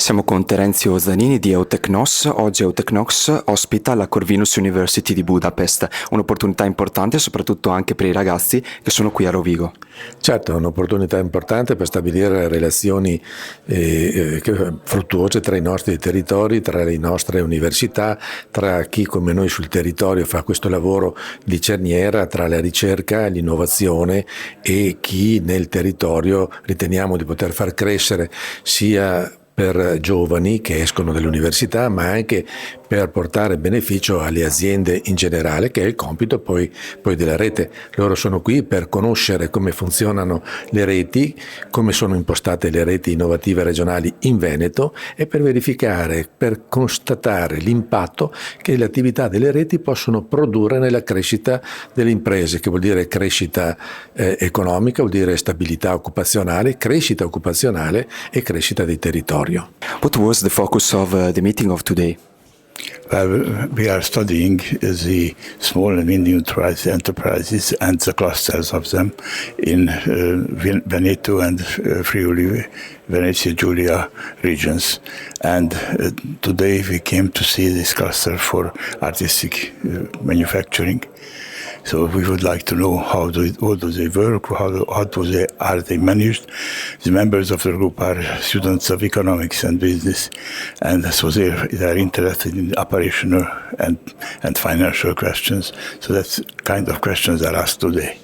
Siamo con Terenzio Zanini di Euteknos. Oggi Euteknos ospita la Corvinus University di Budapest, un'opportunità importante soprattutto anche per i ragazzi che sono qui a Rovigo. Certo, è un'opportunità importante per stabilire relazioni fruttuose tra i nostri territori, tra le nostre università, tra chi come noi sul territorio fa questo lavoro di cerniera, tra la ricerca, l'innovazione e chi nel territorio riteniamo di poter far crescere sia per giovani che escono dall'università, ma anche per portare beneficio alle aziende in generale, che è il compito poi della Rete. Loro sono qui per conoscere come funzionano le reti, come sono impostate le reti innovative regionali in Veneto e per verificare, per constatare l'impatto che le attività delle reti possono produrre nella crescita delle imprese, che vuol dire crescita economica, vuol dire stabilità occupazionale, crescita occupazionale e crescita dei territori. What was the focus of the meeting of today? Well, we are studying the small and medium enterprises and the clusters of them in Veneto and Friuli, Venezia Giulia regions. And today we came to see this cluster for artistic manufacturing. So we would like to know how do they work, are they managed. The members of the group are students of economics and business, and so they are interested in operational and financial questions. So that's kind of questions are asked today.